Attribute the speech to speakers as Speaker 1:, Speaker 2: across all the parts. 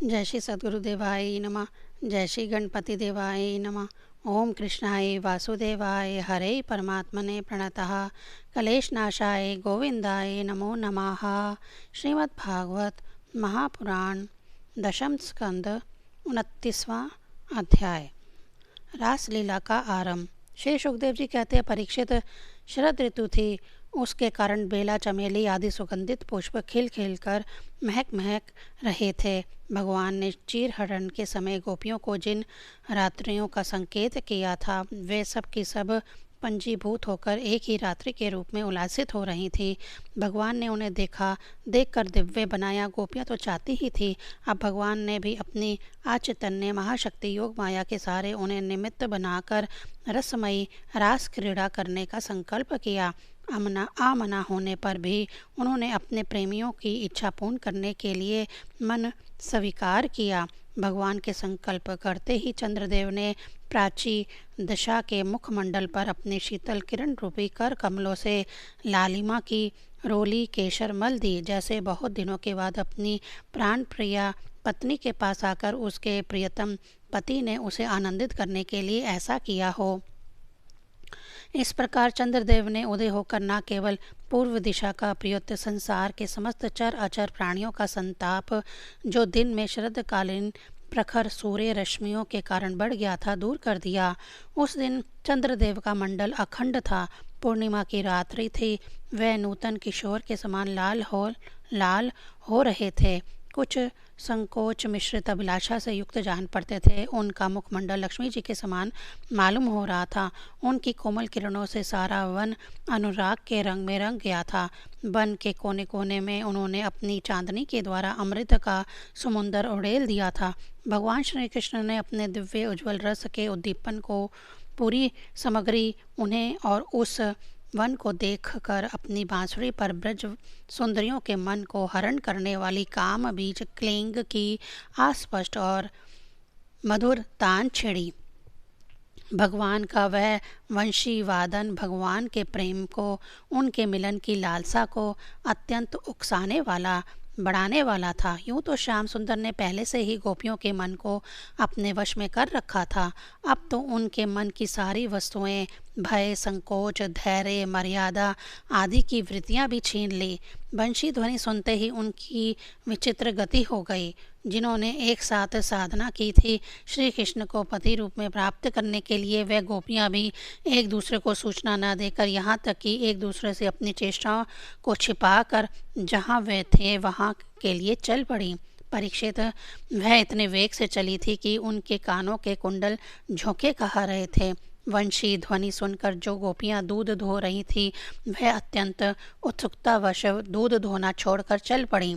Speaker 1: जय श्री सद्गुरुदेवाय नमः। जय श्री गणपति देवाय नमः। ओम कृष्णाय वासुदेवाय हरे परमात्मने प्रणतः कलेशनाशाय गोविंदाय नमो नमः। श्रीमद्भागवत महापुराण दशम स्कंद 29वां अध्याय। रासलीला का आरंभ। श्री सुखदेव जी कहते हैं, परीक्षित, शरद ऋतु थी, उसके कारण बेला, चमेली आदि सुगंधित पुष्प खिल खिल कर महक महक रहे थे। भगवान ने चीरहरण के समय गोपियों को जिन रात्रियों का संकेत किया था, वे सब की सब पंजीभूत होकर एक ही रात्रि के रूप में उल्लासित हो रही थी। भगवान ने उन्हें देखकर दिव्य बनाया। गोपियां तो चाहती ही थी, अब भगवान ने भी अपनी आचैतन्य महाशक्ति योग माया के सहारे उन्हें निमित्त बनाकर रसमयी रास क्रीड़ा करने का संकल्प किया। आमना होने पर भी उन्होंने अपने प्रेमियों की इच्छा पूर्ण करने के लिए मन स्वीकार किया। भगवान के संकल्प करते ही चंद्रदेव ने प्राची दशा के मुखमंडल पर अपने शीतल किरण रूपी कर कमलों से लालिमा की रोली केशर मल दी, जैसे बहुत दिनों के बाद अपनी प्राण प्रिया पत्नी के पास आकर उसके प्रियतम पति ने उसे आनंदित करने के लिए ऐसा किया हो। इस प्रकार चंद्रदेव ने उदय होकर न केवल पूर्व दिशा का प्रियत संसार के समस्त चर अचर प्राणियों का संताप, जो दिन में शरदकालीन प्रखर सूर्य रश्मियों के कारण बढ़ गया था, दूर कर दिया। उस दिन चंद्रदेव का मंडल अखंड था। पूर्णिमा की रात्रि थी। वह नूतन किशोर के समान लाल हो रहे थे। कुछ संकोच मिश्रित अभिलाषा से युक्त जान पड़ते थे। उनका मुखमंडल लक्ष्मी जी के समान मालूम हो रहा था। उनकी कोमल किरणों से सारा वन अनुराग के रंग में रंग गया था। वन के कोने कोने में उन्होंने अपनी चांदनी के द्वारा अमृत का समुंदर उड़ेल दिया था। भगवान श्री कृष्ण ने अपने दिव्य उज्ज्वल रस के उद्दीपन को पूरी सामग्री उन्हें और उस वन को देखकर अपनी बांसुरी पर ब्रज सुंदरियों के मन को हरण करने वाली काम बीज क्लिंग की अस्पष्ट और मधुर तान छेड़ी। भगवान का वह वंशी वादन भगवान के प्रेम को, उनके मिलन की लालसा को अत्यंत उकसाने वाला, बढ़ाने वाला था। यूं तो श्याम सुंदर ने पहले से ही गोपियों के मन को अपने वश में कर रखा था। अब तो उनके मन की सारी वस्तुएं भय, संकोच, धैर्य, मर्यादा आदि की वृत्तियां भी छीन ली। बंशी ध्वनि सुनते ही उनकी विचित्र गति हो गई। जिन्होंने एक साथ साधना की थी श्री कृष्ण को पति रूप में प्राप्त करने के लिए, वह गोपियां भी एक दूसरे को सूचना न देकर, यहाँ तक कि एक दूसरे से अपनी चेष्टाओं को छिपा कर जहाँ वे थे वहाँ के लिए चल पड़ी। परीक्षित, वह इतने वेग से चली थी कि उनके कानों के कुंडल झोंके कहा रहे थे। वंशी ध्वनि सुनकर जो गोपियां दूध धो रही थी, वह अत्यंत उत्सुकतावश दूध धोना छोड़कर चल पड़ी।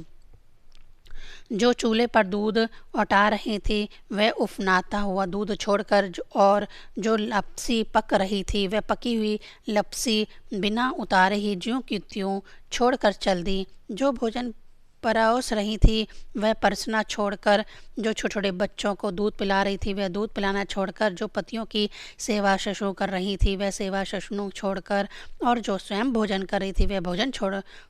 Speaker 1: जो चूल्हे पर दूध औटा रही थी, वह उफनाता हुआ दूध छोड़कर और जो लपसी पक रही थी, वह पकी हुई लपसी बिना उतारे ही ज्यों की त्यों छोड़कर चल दी। जो भोजन परोस रही थी, वह परसना छोड़कर, जो छोटे छोटे बच्चों को दूध पिला रही थी, वह दूध पिलाना छोड़कर, जो पतियों की सेवा शुश्रूषा कर रही थी, वह सेवा शुश्रूषा छोड़कर, और जो स्वयं भोजन कर रही थी, वह भोजन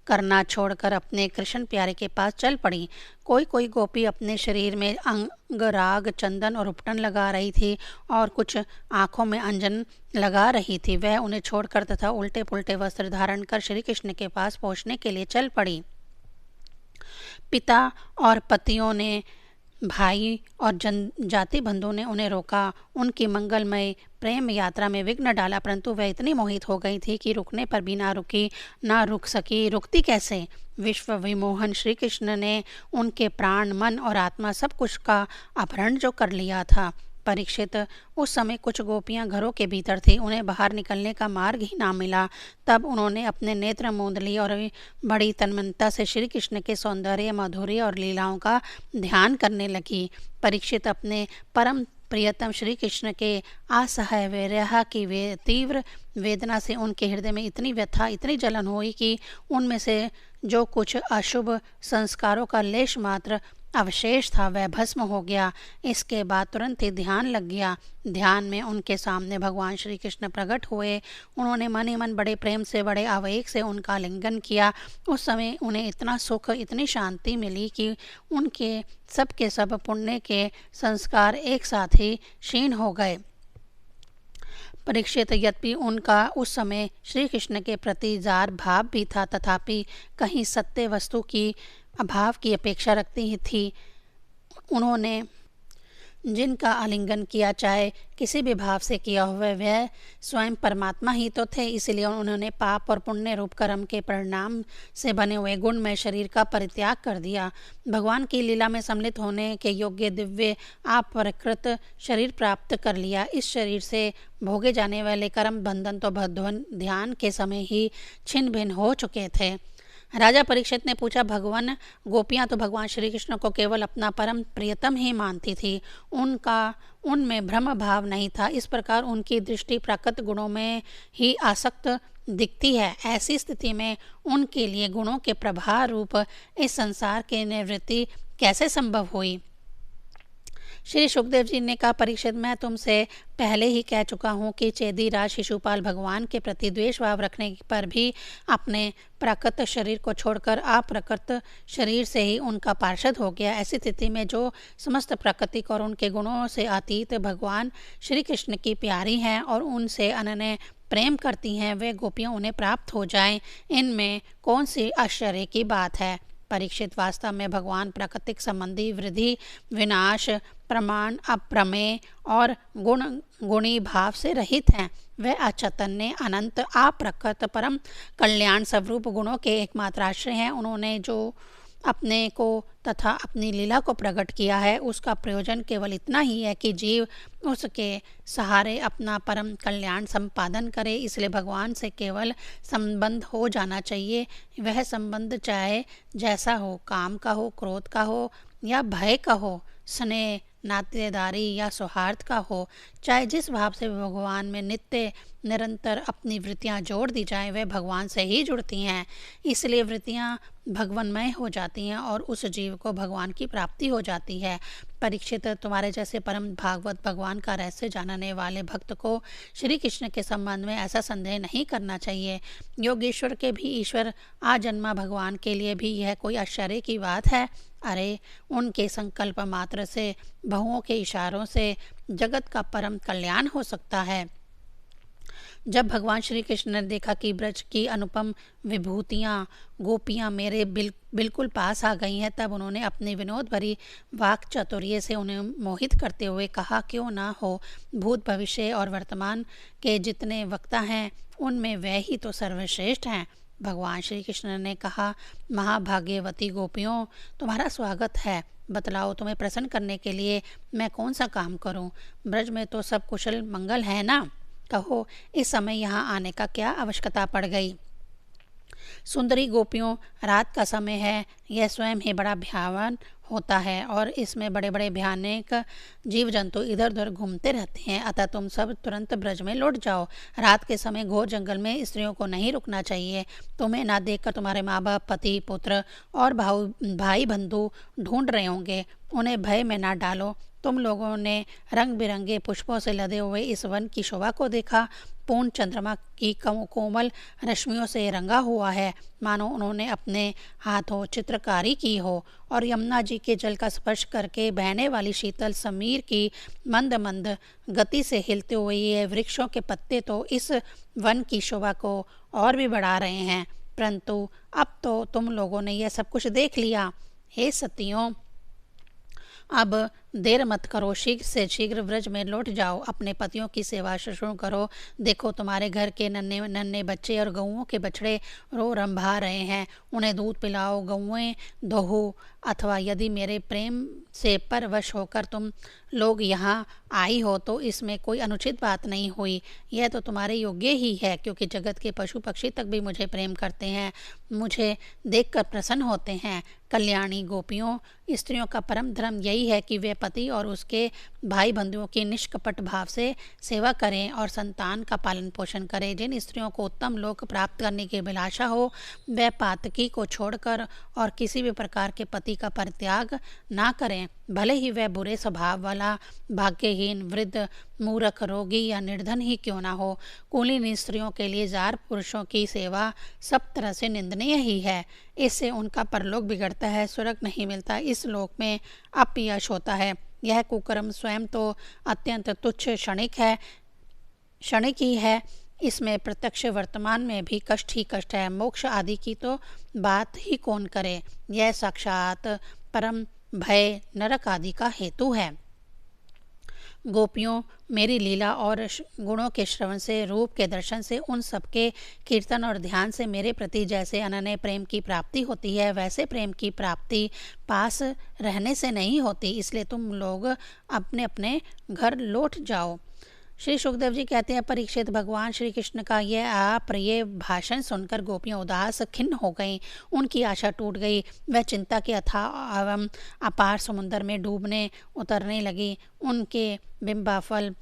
Speaker 1: करना छोड़कर अपने कृष्ण प्यारे के पास चल पड़ी। कोई कोई गोपी अपने शरीर में अंगराग, चंदन और उपटन लगा रही थी और कुछ आँखों में अंजन लगा रही थी। वह उन्हें छोड़कर तथा उल्टे पुल्टे वस्त्र धारण कर श्री कृष्ण के पास पहुँचने के लिए चल पड़ी। पिता और पतियों ने, भाई और जाति बंधुओं ने उन्हें रोका, उनकी मंगलमय प्रेम यात्रा में विघ्न डाला, परंतु वह इतनी मोहित हो गई थी कि रुकने पर भी ना रुक सकी। रुकती कैसे? विश्व विमोहन श्री कृष्ण ने उनके प्राण, मन और आत्मा सब कुछ का अपहरण जो कर लिया था। परीक्षित, उस समय कुछ गोपियां घरों के भीतर थी। उन्हें बाहर निकलने का मार्ग ही ना मिला। तब उन्होंने अपने नेत्र मूंद लिए और बड़ी तन्मयता से श्री कृष्ण के सौंदर्य, माधुर्य और लीलाओं का ध्यान करने लगी। परीक्षित, अपने परम प्रियतम श्री कृष्ण के असहाय विरह की तीव्र वेदना से उनके हृदय में इतनी व्यथा, इतनी जलन हुई कि उनमें से जो कुछ अशुभ संस्कारों का लेश मात्र अवशेष था वह भस्म हो गया। इसके बाद तुरंत ही ध्यान लग गया। ध्यान में उनके सामने भगवान श्री कृष्ण प्रकट हुए। उन्होंने मन ही मन बड़े प्रेम से, बड़े आवेग से उनका आलिंगन किया। उस समय उन्हें इतना सुख, इतनी शांति मिली कि उनके सब के सब पुण्य के संस्कार एक साथ ही क्षीण हो गए। परीक्षित, यद्यपि उनका उस समय श्री कृष्ण के प्रति जार भाव भी था, तथापि कहीं सत्य वस्तु की अभाव की अपेक्षा रखती ही थी। उन्होंने जिनका आलिंगन किया, चाहे किसी भी भाव से किया हुआ, वह स्वयं परमात्मा ही तो थे। इसलिए उन्होंने पाप और पुण्य रूप कर्म के परिणाम से बने हुए गुणमय शरीर का परित्याग कर दिया। भगवान की लीला में सम्मिलित होने के योग्य दिव्य अपरकृत शरीर प्राप्त कर लिया। इस शरीर से भोगे जाने वाले कर्म बंधन तो भगवान ध्यान के समय ही छिन्न भिन्न हो चुके थे। राजा परीक्षित ने पूछा, भगवान, गोपियां तो भगवान श्री कृष्ण को केवल अपना परम प्रियतम ही मानती थी, उनमें भ्रम भाव नहीं था। इस प्रकार उनकी दृष्टि प्राकृत गुणों में ही आसक्त दिखती है। ऐसी स्थिति में उनके लिए गुणों के प्रभाव रूप इस संसार की निवृत्ति कैसे संभव हुई? श्री सुखदेव जी ने कहा, परीक्षित, मैं तुमसे पहले ही कह चुका हूँ कि चेदीराज शिशुपाल भगवान के प्रति द्वेष भाव रखने पर भी अपने प्राकृत शरीर को छोड़कर अप्राकृत शरीर से ही उनका पार्षद हो गया। ऐसी स्थिति में जो समस्त प्राकृतिक और उनके गुणों से अतीत भगवान श्री कृष्ण की प्यारी हैं और उनसे अनन्य प्रेम करती हैं, वे गोपियाँ उन्हें प्राप्त हो जाएं, इनमें कौन सी आश्चर्य की बात है? परीक्षित, वास्तव में भगवान प्राकृतिक संबंधी वृद्धि, विनाश, प्रमाण, अप्रमेय और गुणी भाव से रहित हैं। वे अचैतन्य, अनंत, अप्रकृत, परम कल्याण स्वरूप गुणों के एकमात्र आश्रय हैं। उन्होंने जो अपने को तथा अपनी लीला को प्रकट किया है, उसका प्रयोजन केवल इतना ही है कि जीव उसके सहारे अपना परम कल्याण संपादन करे। इसलिए भगवान से केवल संबंध हो जाना चाहिए। वह संबंध चाहे जैसा हो, काम का हो, क्रोध का हो या भय का हो, स्नेह, नातेदारी या सौहार्द का हो, चाहे जिस भाव से भगवान में नित्य निरंतर अपनी वृत्तियां जोड़ दी जाएं, वे भगवान से ही जुड़ती हैं। इसलिए वृत्तियां भगवानमय हो जाती हैं और उस जीव को भगवान की प्राप्ति हो जाती है। परीक्षित, तुम्हारे जैसे परम भागवत भगवान का रहस्य जानने वाले भक्त को श्री कृष्ण के संबंध में ऐसा संदेह नहीं करना चाहिए। योगेश्वर के भी ईश्वर, आजन्मा भगवान के लिए भी यह कोई आश्चर्य की बात है? अरे, उनके संकल्प मात्र से, बहुओं के इशारों से जगत का परम कल्याण हो सकता है। जब भगवान श्री कृष्ण ने देखा कि ब्रज की अनुपम विभूतियाँ, गोपियाँ मेरे बिल्कुल पास आ गई हैं, तब उन्होंने अपनी विनोद भरी वाक चातुर्य से उन्हें मोहित करते हुए कहा, क्यों ना हो, भूत, भविष्य और वर्तमान के जितने वक्ता हैं, उनमें वह ही तो सर्वश्रेष्ठ हैं। भगवान श्री कृष्ण ने कहा, महाभाग्यवती गोपियों, तुम्हारा स्वागत है। बतलाओ, तुम्हें प्रसन्न करने के लिए मैं कौन सा काम करूं? ब्रज में तो सब कुशल मंगल है ना? कहो, इस समय यहाँ आने का क्या आवश्यकता पड़ गई? सुंदरी गोपियों, रात का समय है, यह स्वयं ही बड़ा भयावन होता है और इसमें बड़े बड़े भयानक जीव जंतु इधर उधर घूमते रहते हैं। अतः तुम सब तुरंत ब्रज में लौट जाओ। रात के समय घोर जंगल में स्त्रियों को नहीं रुकना चाहिए। तुम्हें ना देखकर तुम्हारे माँ बाप, पति, पुत्र और भाई बंधु ढूंढ रहे होंगे। उन्हें भय में ना डालो। तुम लोगों ने रंग बिरंगे पुष्पों से लदे हुए इस वन की शोभा को देखा। पूर्ण चंद्रमा की कोमल रश्मियों से रंगा हुआ है, मानो उन्होंने अपने हाथों चित्रकारी की हो। और यमुना जी के जल का स्पर्श करके बहने वाली शीतल समीर की मंद मंद गति से हिलते हुए ये वृक्षों के पत्ते तो इस वन की शोभा को और भी बढ़ा रहे हैं। परंतु अब तो तुम लोगों ने यह सब कुछ देख लिया। हे सतियों, अब देर मत करो, शीघ्र से शीघ्र व्रज में लौट जाओ, अपने पतियों की सेवा शुश्रूषा करो। देखो, तुम्हारे घर के नन्हे नन्हे बच्चे और गऊओं के बछड़े रो रंभा रहे हैं, उन्हें दूध पिलाओ, गऊएं दोहो। अथवा यदि मेरे प्रेम से परवश होकर तुम लोग यहाँ आई हो तो इसमें कोई अनुचित बात नहीं हुई। यह तो तुम्हारे योग्य ही है, क्योंकि जगत के पशु पक्षी तक भी मुझे प्रेम करते हैं, मुझे देखकर प्रसन्न होते हैं। कल्याणी गोपियों, स्त्रियों का परम धर्म यही है कि वे पति और उसके भाई बंधुओं की निष्कपट भाव से सेवा करें और संतान का पालन पोषण करें। जिन स्त्रियों को उत्तम लोक प्राप्त करने की अभिलाषा हो, वे पातकी को छोड़कर और किसी भी प्रकार के पति का परित्याग ना करें, भले ही वह बुरे स्वभाव वाला, भाग्यहीन, वृद्ध, मूर्ख, रोगी या निर्धन ही क्यों ना हो। कुलीन स्त्रियों के लिए जार पुरुषों की सेवा सब तरह से निंदनीय ही है। इससे उनका परलोक बिगड़ता है, स्वर्ग नहीं मिलता, इस लोक में अपयश होता है। यह कुकर्म स्वयं तो अत्यंत तुच्छ क्षणिक ही है, इसमें प्रत्यक्ष वर्तमान में भी कष्ट ही कष्ट है। मोक्ष आदि की तो बात ही कौन करे, यह साक्षात परम भय नरक आदि का हेतु है। गोपियों, मेरी लीला और गुणों के श्रवण से, रूप के दर्शन से, उन सबके कीर्तन और ध्यान से मेरे प्रति जैसे अनन्य प्रेम की प्राप्ति होती है, वैसे प्रेम की प्राप्ति पास रहने से नहीं होती। इसलिए तुम लोग अपने अपने घर लौट जाओ। श्री सुखदेव जी कहते हैं, परीक्षित, भगवान श्री कृष्ण का यह अप्रिय भाषण सुनकर गोपियाँ उदास खिन्न हो गईं। उनकी आशा टूट गई। वह चिंता के अथाह एवं अपार समुद्र में डूबने उतरने लगी। उनके बिंबाफल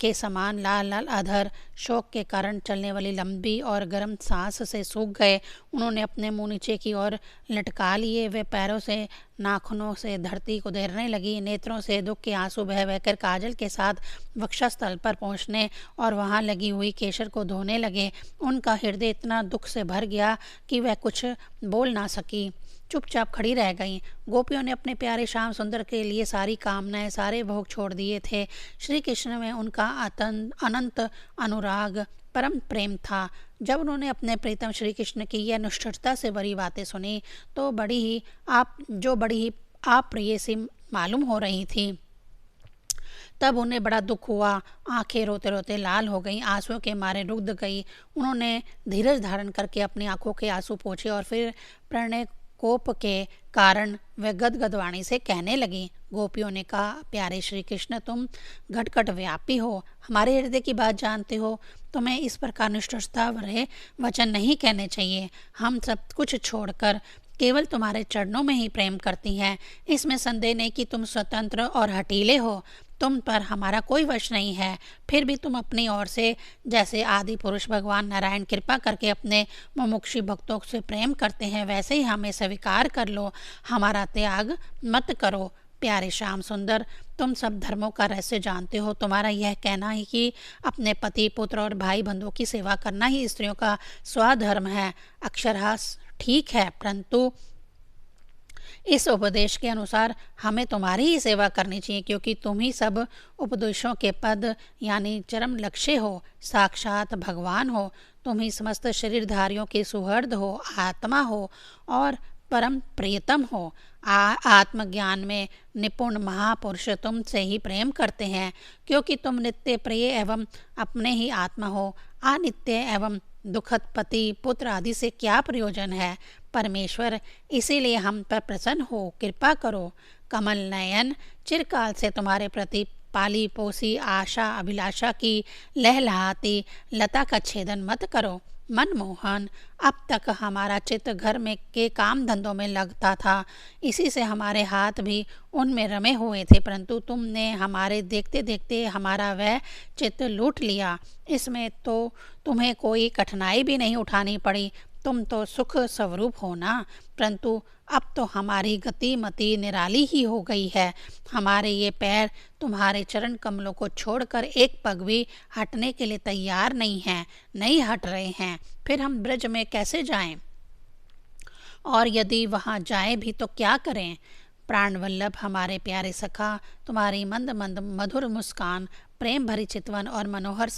Speaker 1: के समान लाल लाल अधर शोक के कारण चलने वाली लंबी और गर्म सांस से सूख गए। उन्होंने अपने मुंह नीचे की ओर लटका लिए। वे पैरों से, नाखूनों से धरती को देरने लगी। नेत्रों से दुख के आंसू बह बहकर काजल के साथ वक्षस्थल पर पहुँचने और वहाँ लगी हुई केशर को धोने लगे। उनका हृदय इतना दुख से भर गया कि वह कुछ बोल ना सकी, चुपचाप खड़ी रह गईं। गोपियों ने अपने प्यारे श्याम सुंदर के लिए सारी कामनाएं, सारे भोग छोड़ दिए थे। श्री कृष्ण में उनका अनंत अनुराग, परम प्रेम था। जब उन्होंने अपने प्रीतम श्री कृष्ण की यह निष्ठुरता से भरी बातें सुनी तो बड़ी ही अप्रिय सी मालूम हो रही थी, तब उन्हें बड़ा दुख हुआ। आंखें रोते रोते लाल हो गईं, आंसुओं के मारे रुग्ध गई। उन्होंने धीरज धारण करके अपनी आंखों के आंसू पोंछे और फिर प्रणय कोप के कारण वह गदगद वाणी से कहने लगी। गोपियों ने कहा, प्यारे श्री कृष्ण, तुम घटघट व्यापी हो, हमारे हृदय की बात जानते हो। तुम्हें इस प्रकार निष्ठुरता भरे वचन नहीं कहने चाहिए। हम सब कुछ छोड़कर केवल तुम्हारे चरणों में ही प्रेम करती हैं। इसमें संदेह नहीं कि तुम स्वतंत्र और हठीले हो, तुम पर हमारा कोई वश नहीं है। फिर भी तुम अपनी ओर से जैसे आदि पुरुष भगवान नारायण कृपा करके अपने मुमुक्षु भक्तों से प्रेम करते हैं, वैसे ही हमें स्वीकार कर लो, हमारा त्याग मत करो। प्यारे श्याम सुंदर, तुम सब धर्मों का रहस्य जानते हो। तुम्हारा यह कहना है कि अपने पति, पुत्र और भाई बंधुओं की सेवा करना ही स्त्रियों का स्वधर्म है, अक्षरशः ठीक है, परंतु इस उपदेश के अनुसार हमें तुम्हारी ही सेवा करनी चाहिए, क्योंकि तुम ही सब उपदेशों के पद यानी चरम लक्ष्य हो, साक्षात भगवान हो। तुम ही समस्त शरीरधारियों के सुहृद हो, आत्मा हो और परम प्रियतम हो। आत्मज्ञान में निपुण महापुरुष तुमसे ही प्रेम करते हैं, क्योंकि तुम नित्य प्रिय एवं अपने ही आत्मा हो। अनित्य एवं दुखद पति, पुत्र आदि से क्या प्रयोजन है। परमेश्वर, इसीलिए हम पर प्रसन्न हो, कृपा करो। कमल नयन, चिरकाल से तुम्हारे प्रति पाली पोसी आशा अभिलाषा की लहलहाती लता का छेदन मत करो। मनमोहन, अब तक हमारा चित्त घर में के काम धंधों में लगता था, इसी से हमारे हाथ भी उनमें रमे हुए थे, परंतु तुमने हमारे देखते देखते हमारा वह चित्त लूट लिया। इसमें तो तुम्हें कोई कठिनाई भी नहीं उठानी पड़ी, तुम तो सुख स्वरूप हो ना। परंतु अब तो हमारी गति मति निराली ही हो गई है। हमारे ये पैर तुम्हारे चरण कमलों को छोड़कर एक पग भी हटने के लिए तैयार नहीं हट रहे हैं। फिर हम ब्रज में कैसे जाएं? और यदि वहाँ जाएं भी तो क्या करें? प्राण वल्लभ हमारे प्यारे सखा, तुम्हारी मंद मंद मधुर मुस्कान, प्रेम भरी चितवन और मनोहर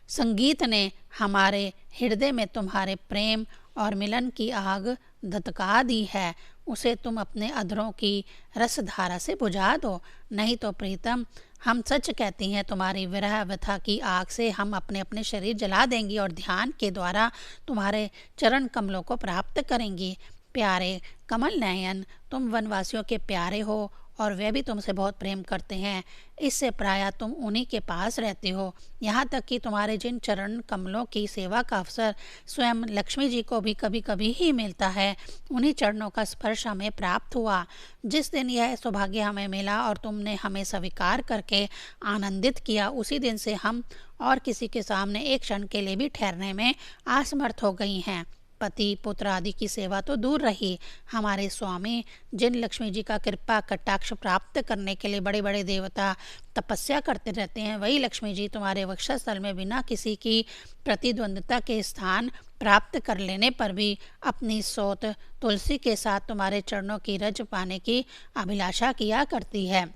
Speaker 1: संगीत ने हमारे हृदय में तुम्हारे प्रेम और मिलन की आग धधका दी है। उसे तुम अपने अधरों की रसधारा से बुझा दो, नहीं तो प्रीतम, हम सच कहती हैं, तुम्हारी विरह व्यथा की आग से हम अपने अपने शरीर जला देंगी और ध्यान के द्वारा तुम्हारे चरण कमलों को प्राप्त करेंगी। प्यारे कमल नयन, तुम वनवासियों के प्यारे हो और वे भी तुमसे बहुत प्रेम करते हैं। इससे प्रायः तुम उन्हीं के पास रहते हो। यहाँ तक कि तुम्हारे जिन चरण कमलों की सेवा का अवसर स्वयं लक्ष्मी जी को भी कभी कभी ही मिलता है, उन्हीं चरणों का स्पर्श हमें प्राप्त हुआ। जिस दिन यह सौभाग्य हमें मिला और तुमने हमें स्वीकार करके आनंदित किया, उसी दिन से हम और किसी के सामने एक क्षण के लिए भी ठहरने में असमर्थ हो गई हैं। पति पुत्र आदि की सेवा तो दूर रही, हमारे स्वामी जिन लक्ष्मी जी का कृपा कटाक्ष प्राप्त करने के लिए बड़े बड़े देवता तपस्या करते रहते हैं, वही लक्ष्मी जी तुम्हारे वक्षस्थल में बिना किसी की प्रतिद्वंद्विता के स्थान प्राप्त कर लेने पर भी अपनी सौत तुलसी के साथ तुम्हारे चरणों की रज पाने की अभिलाषा किया करती है।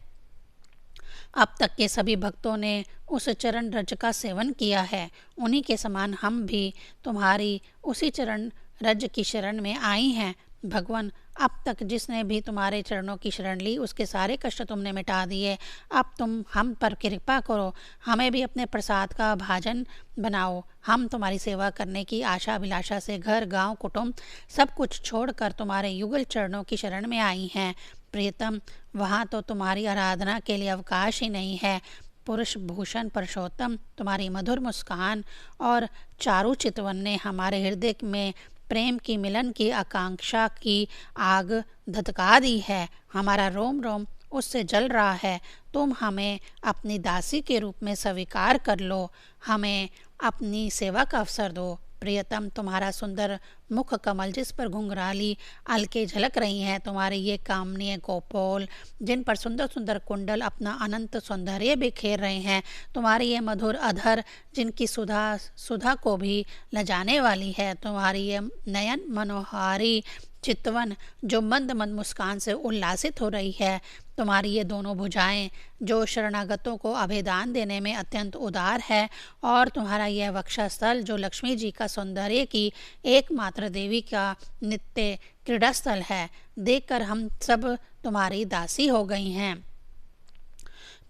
Speaker 1: अब तक के सभी भक्तों ने उस चरण रज का सेवन किया है, उन्हीं के समान हम भी तुम्हारी उसी चरण रज की शरण में आई हैं। भगवान, अब तक जिसने भी तुम्हारे चरणों की शरण ली उसके सारे कष्ट तुमने मिटा दिए। अब तुम हम पर कृपा करो, हमें भी अपने प्रसाद का भाजन बनाओ। हम तुम्हारी सेवा करने की आशा अभिलाषा से घर गांव कुटुंब सब कुछ छोड़कर तुम्हारे युगल चरणों की शरण में आई हैं। प्रियतम, वहाँ तो तुम्हारी आराधना के लिए अवकाश ही नहीं है। पुरुष भूषण पुरुषोत्तम, तुम्हारी मधुर मुस्कान और चारु चितवन ने हमारे हृदय में प्रेम की मिलन की आकांक्षा की आग धधका दी है। हमारा रोम रोम उससे जल रहा है। तुम हमें अपनी दासी के रूप में स्वीकार कर लो, हमें अपनी सेवा का अवसर दो। प्रियतम, तुम्हारा सुंदर मुख कमल जिस पर घुंघराली अलके झलक रही हैं, तुम्हारे ये कामनीय गोपोल जिन पर सुंदर सुंदर कुंडल अपना अनंत सौंदर्य बिखेर रहे हैं, तुम्हारी ये मधुर अधर जिनकी सुधा सुधा को भी लजाने वाली है, तुम्हारी ये नयन मनोहारी चितवन जो मंद मंद मुस्कान से उल्लासित हो रही है, तुम्हारी ये दोनों भुजाएं जो शरणागतों को अभेदान देने में अत्यंत उदार है, और तुम्हारा यह वक्षस्थल जो लक्ष्मी जी का सौंदर्य की एकमात्र देवी का नित्य क्रीड़ास्थल है, देखकर हम सब तुम्हारी दासी हो गई हैं।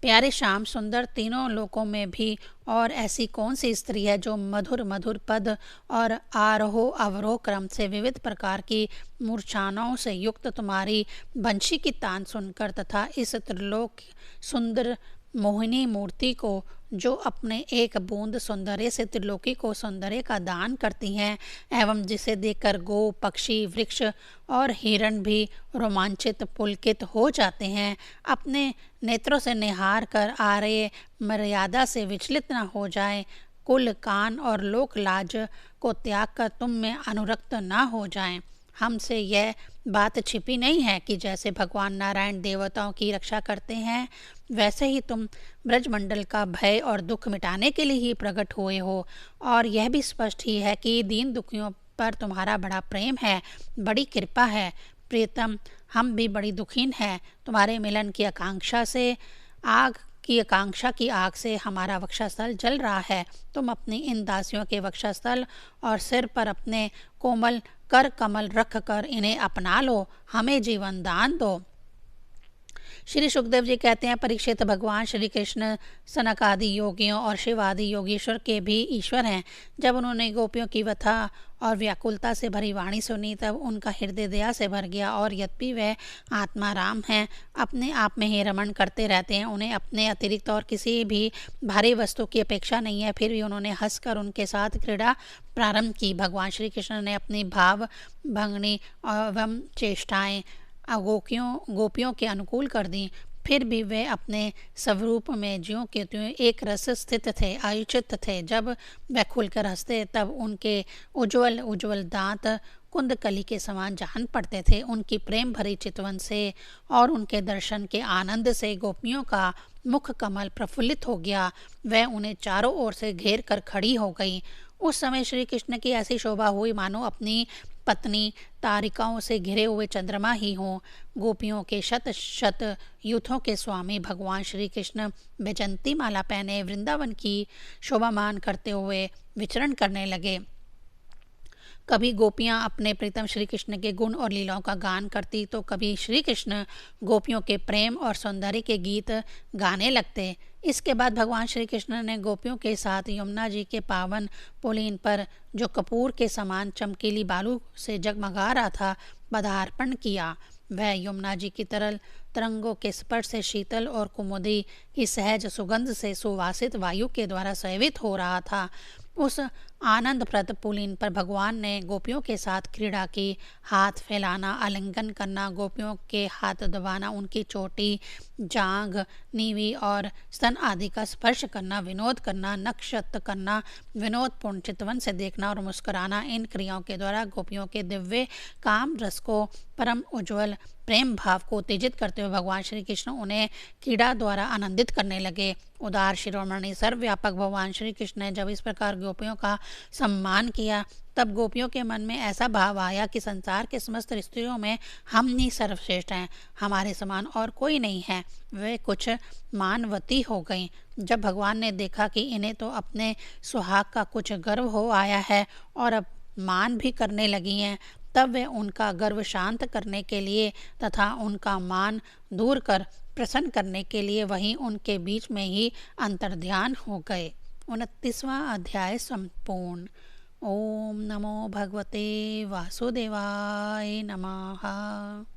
Speaker 1: प्यारे श्याम सुंदर, तीनों लोकों में भी और ऐसी कौन सी स्त्री है जो मधुर मधुर पद और आरोह अवरोह क्रम से विविध प्रकार की मूर्छाओं से युक्त तुम्हारी बंशी की तान सुनकर तथा इस त्रिलोक सुंदर मोहिनी मूर्ति को जो अपने एक बूंद सौंदर्य से त्रिलोकी को सौंदर्य का दान करती हैं, एवं जिसे देखकर गो पक्षी वृक्ष और हिरण भी रोमांचित पुलकित हो जाते हैं, अपने नेत्रों से निहार कर आर्य मर्यादा से विचलित न हो जाएं, कुल कान और लोक लाज को त्याग कर तुम में अनुरक्त न हो जाएं। हमसे यह बात छिपी नहीं है कि जैसे भगवान नारायण देवताओं की रक्षा करते हैं, वैसे ही तुम ब्रजमंडल का भय और दुख मिटाने के लिए ही प्रकट हुए हो, और यह भी स्पष्ट ही है कि दीन दुखियों पर तुम्हारा बड़ा प्रेम है, बड़ी कृपा है। प्रियतम, हम भी बड़ी दुखीन हैं। तुम्हारे मिलन की आकांक्षा की आग से हमारा वक्षस्थल जल रहा है। तुम अपनी इन दासियों के वक्षस्थल और सिर पर अपने कोमल कर कमल रख कर इन्हें अपना लो, हमें जीवन दान दो। श्री सुखदेव जी कहते हैं, परीक्षित, भगवान श्री कृष्ण सनक आदि योगियों और शिव आदि योगेश्वर के भी ईश्वर हैं। जब उन्होंने गोपियों की व्यथा और व्याकुलता से भरी वाणी सुनी, तब उनका हृदय दया से भर गया, और यद्यपि वह आत्मा राम हैं, अपने आप में ही रमण करते रहते हैं, उन्हें अपने अतिरिक्त और किसी भी भारी वस्तु की अपेक्षा नहीं है, फिर भी उन्होंने हंसकर उनके साथ क्रीड़ा प्रारंभ की। भगवान श्री कृष्ण ने अपनी भाव भंगनी एवं चेष्टाएँ गोपियों के अनुकूल कर दी, फिर भी वे अपने स्वरूप में ज्यों के त्यों एक रस स्थित थे, आयुचित थे। जब वे खुलकर हंसते तब उनके उज्ज्वल उज्ज्वल दांत कुंदकली के समान जान पड़ते थे। उनकी प्रेम भरी चितवन से और उनके दर्शन के आनंद से गोपियों का मुख कमल प्रफुल्लित हो गया। वह उन्हें चारों ओर से घेर कर खड़ी हो गई। उस समय श्री कृष्ण की ऐसी शोभा हुई मानो अपनी पत्नी तारिकाओं से घिरे हुए चंद्रमा ही हों। गोपियों के शत शत यूथों के स्वामी भगवान श्री कृष्ण बैजंती माला पहने वृंदावन की शोभामान करते हुए विचरण करने लगे। कभी गोपियां अपने प्रीतम श्री कृष्ण के गुण और लीलाओं का गान करती, तो कभी श्री कृष्ण गोपियों के प्रेम और सौंदर्य के गीत गाने लगते। इसके बाद भगवान श्री कृष्ण ने गोपियों के साथ यमुना जी के पावन पुलीन पर, जो कपूर के समान चमकीली बालू से जगमगा रहा था, पदार्पण किया। वह यमुना जी की तरल तरंगों के स्पर्श से शीतल और कुमुदी की सहज सुगंध से सुवासित वायु के द्वारा सेवित हो रहा था। उस आनंदप्रद पुलिन पर भगवान ने गोपियों के साथ क्रीड़ा की। हाथ फैलाना, आलिंगन करना, गोपियों के हाथ दबाना, उनकी चोटी, जांघ, नीवी और स्तन आदि का स्पर्श करना, विनोद करना, नक्षत्र करना, विनोदपूर्ण चितवन से देखना और मुस्कुराना, इन क्रियाओं के द्वारा गोपियों के दिव्य काम रस को, परम उज्ज्वल प्रेम भाव को उत्तेजित करते हुए भगवान श्री कृष्ण उन्हें क्रीड़ा द्वारा आनंदित करने लगे। उदार शिरोमणि सर्वव्यापक भगवान श्री कृष्ण ने जब इस प्रकार गोपियों का सम्मान किया, तब गोपियों के मन में ऐसा भाव आया कि संसार के समस्त स्त्रियों में हम ही सर्वश्रेष्ठ हैं, हमारे समान और कोई नहीं है। वे कुछ मानवती हो गईं। जब भगवान ने देखा कि इन्हें तो अपने सुहाग का कुछ गर्व हो आया है और अब मान भी करने लगी हैं, तब वे उनका गर्व शांत करने के लिए तथा उनका मान दूर कर प्रसन्न करने के लिए वहीं उनके बीच में ही अंतर्ध्यान हो गए। 29वां अध्याय संपूर्ण। ओम नमो भगवते वासुदेवाय नमः।